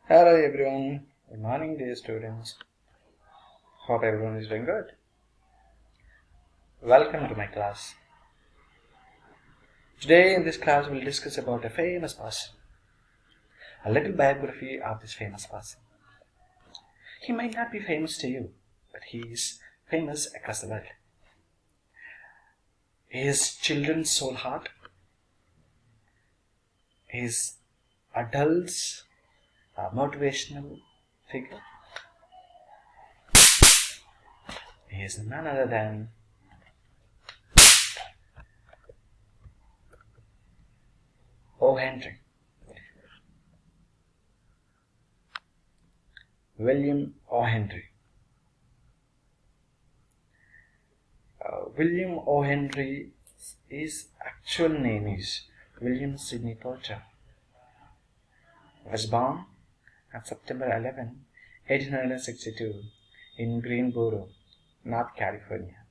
Hello everyone, good morning dear students. Hope everyone is doing good. Welcome to my class. Today in this class we'll discuss about a famous person, a little biography of this famous person. He might not be famous to you, but he is famous across the world. He is children's soul heart. He is adults' motivational figure. He is none other than O. Henry. William O. Henry. William O. Henry's actual name is William Sidney Porter. He was born on September 11, 1862 in Greenboro, North Carolina.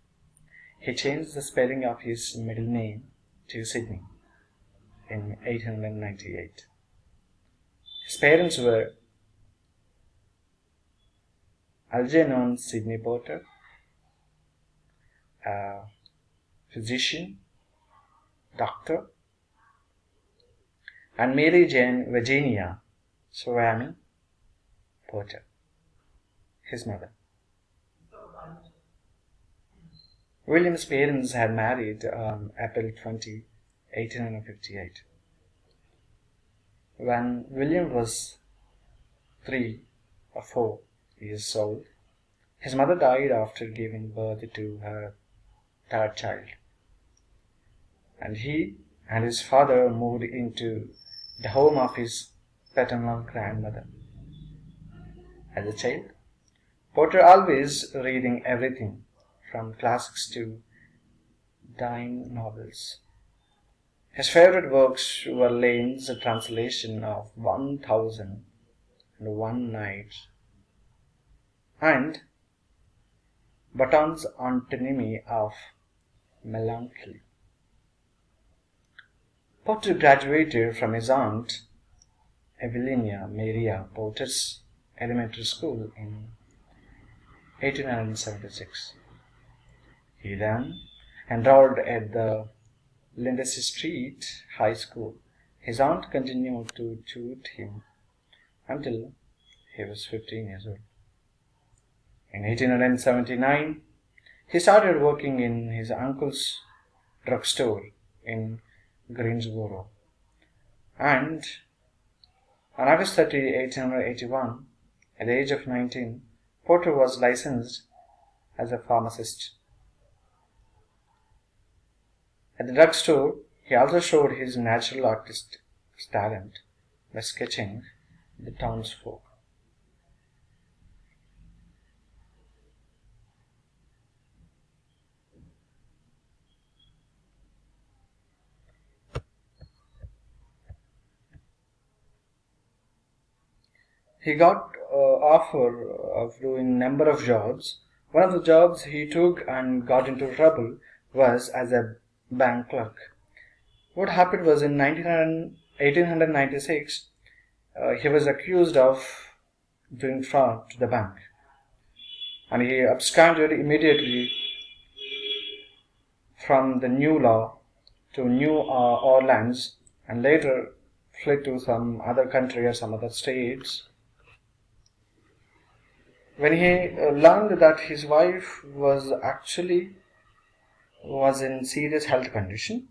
He changed the spelling of his middle name to Sidney in 1898. His parents were Algernon Sidney Porter, a physician, doctor, and Mary Jane Virginia Swami Porter, his mother. William's parents had married on April 20, 1858. When William was 3 or 4 years old, his mother died after giving birth to her third child, and he and his father moved into the home of his paternal grandmother. As a child, Porter always reading everything from classics to dime novels. His favorite works were Lane's translation of 1001 Nights and Button's Antinomy of Melancholy. Porter graduated from his aunt Evelina Maria Porter's elementary school in 1876. He then enrolled at the Lindsay Street High School. His aunt continued to tutor him until he was 15 years old. In 1879, he started working in his uncle's drugstore in Greensboro, and on August 30, 1881, at the age of 19, Porter was licensed as a pharmacist. At the drugstore, he also showed his natural artistic talent by sketching the townsfolk. He got offer of doing number of jobs. One of the jobs he took and got into trouble was as a bank clerk. What happened was in 1896, he was accused of doing fraud to the bank, and he absconded immediately from the New Law to New Orleans and later fled to some other country or some other states. When he learned that his wife was in serious health condition,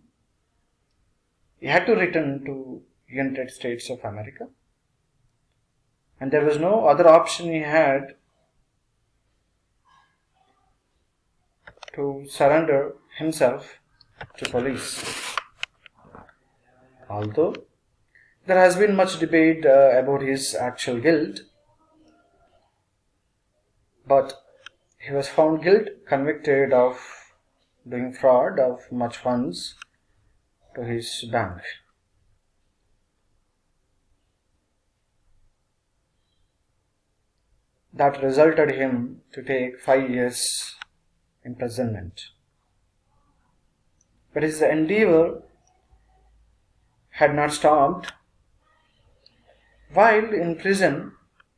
he had to return to United States of America, and there was no other option he had to surrender himself to police. Although there has been much debate about his actual guilt, but he was found guilty, convicted of doing fraud of much funds to his bank. That resulted him to take 5 years imprisonment. But his endeavor had not stopped. While in prison,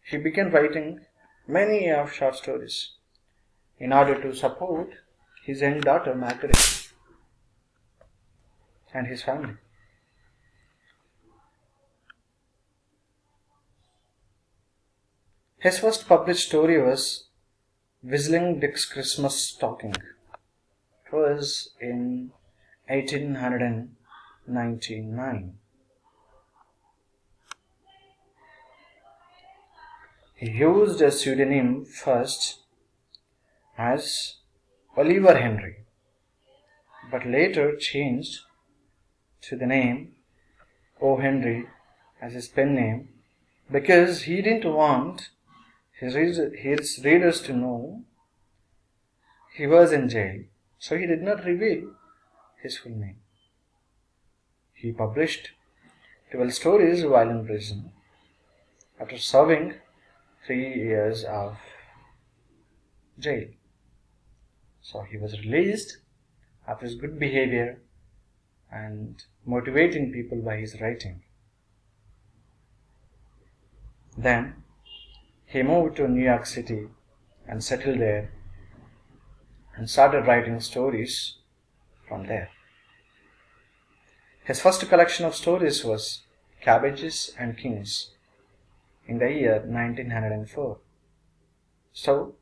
he began writing many of short stories in order to support his young daughter Margaret and his family. His first published story was Whistling Dick's Christmas Stocking. It was in 1899. He used a pseudonym first as Oliver Henry, but later changed to the name O. Henry as his pen name because he didn't want his readers to know he was in jail, so he did not reveal his full name. He published 12 stories while in prison after serving 3 years of jail. So he was released after his good behavior and motivating people by his writing. Then he moved to New York City and settled there and started writing stories from there. His first collection of stories was Cabbages and Kings in the year 1904. So,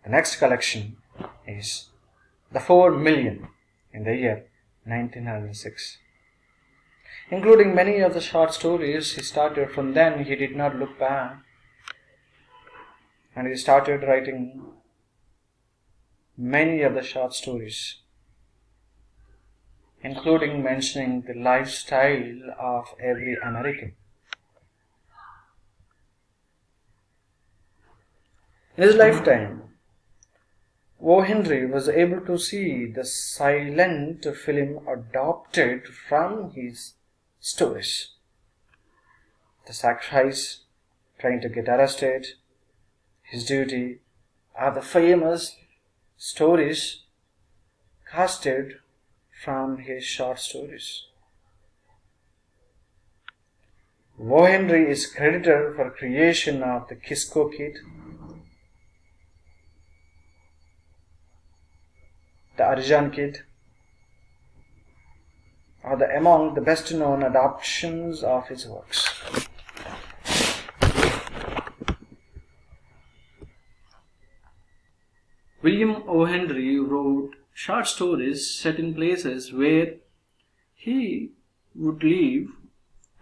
the next collection is The 4 Million in the year 1906. Including many of the short stories he started from then, he did not look back and he started writing many of the short stories, including mentioning the lifestyle of every American. In his lifetime, O. Henry was able to see the silent film adopted from his stories. The Sacrifice, Trying to Get Arrested, His Duty are the famous stories casted from his short stories. O. Henry is credited for creation of the Kisco Kid, the Arjun Kid, are among the best known adaptations of his works. William O. Henry wrote short stories set in places where he would live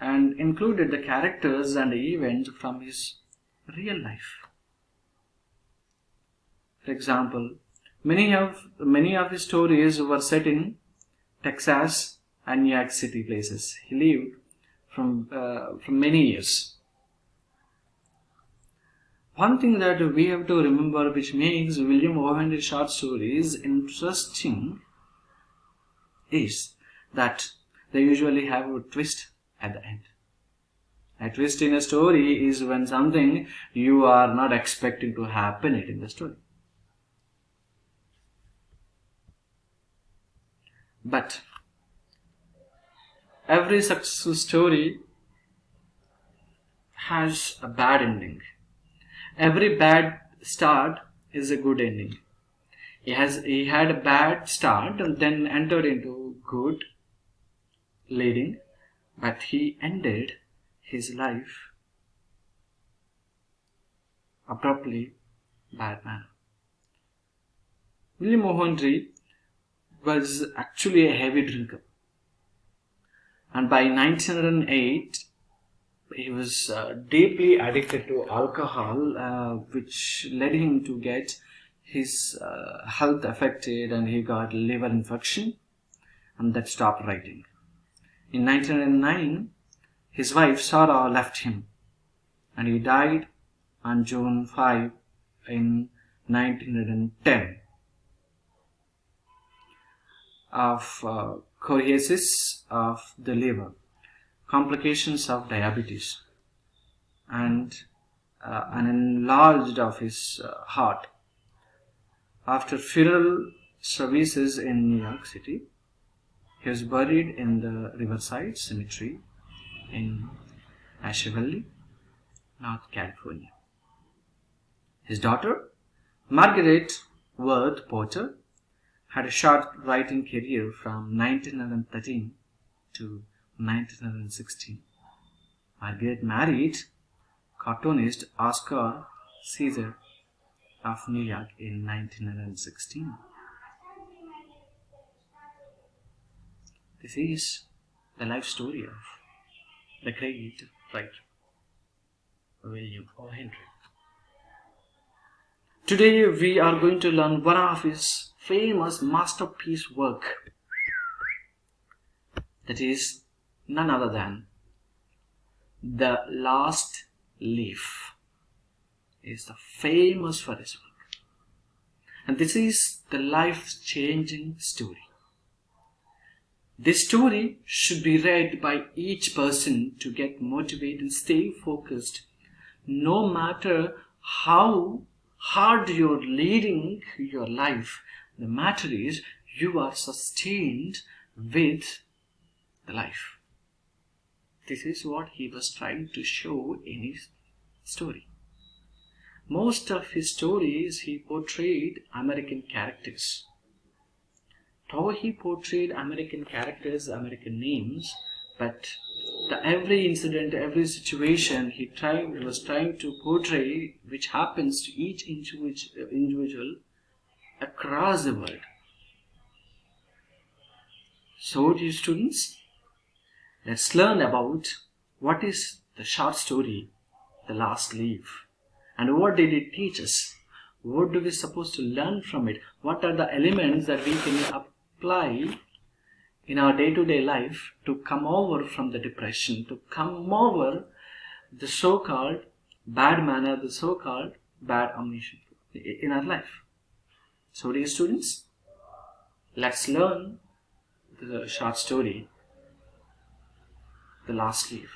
and included the characters and events from his real life. For example, many of his stories were set in Texas and New York City places he lived from many years. One thing that we have to remember which makes William O. Henry's short stories interesting is that they usually have a twist at the end. A twist in a story is when something you are not expecting to happen in the story. But every successful story has a bad ending. Every bad start is a good ending. He had a bad start and then entered into good leading, but he ended his life abruptly bad manner. William O. Henry was actually a heavy drinker, and by 1908 he was deeply addicted to alcohol, which led him to get his health affected, and he got liver infection, and that stopped writing. In 1909, his wife Sarah left him, and he died on June 5 in 1910 of cirrhosis of the liver, complications of diabetes, and an enlarged of his heart. After funeral services in New York City, he was buried in the Riverside Cemetery in Asheville, North California. His daughter, Margaret Worth Porter, had a short writing career from 1913 to 1916. Margaret married cartoonist Oscar Caesar of New York in 1916. This is the life story of the great writer William O. Henry. Today we are going to learn one of his famous masterpiece work, that is none other than The Last Leaf. Is the famous for this work, and this is the life-changing story. This story should be read by each person to get motivated and stay focused, no matter how hard you're leading your life. The matter is you are sustained with the life. This is what he was trying to show in his story. Most of his stories he portrayed American characters. How he portrayed American characters, American names, but every incident, every situation he was trying to portray which happens to each individual across the world. So, dear students, let's learn about what is the short story, The Last Leaf, and what did it teach us? What do we supposed to learn from it? What are the elements that we can apply in our day-to-day life to come over from the depression, to come over the so-called bad manner, the so-called bad ambition in our life? So, dear students, let's learn the short story, The Last Leaf.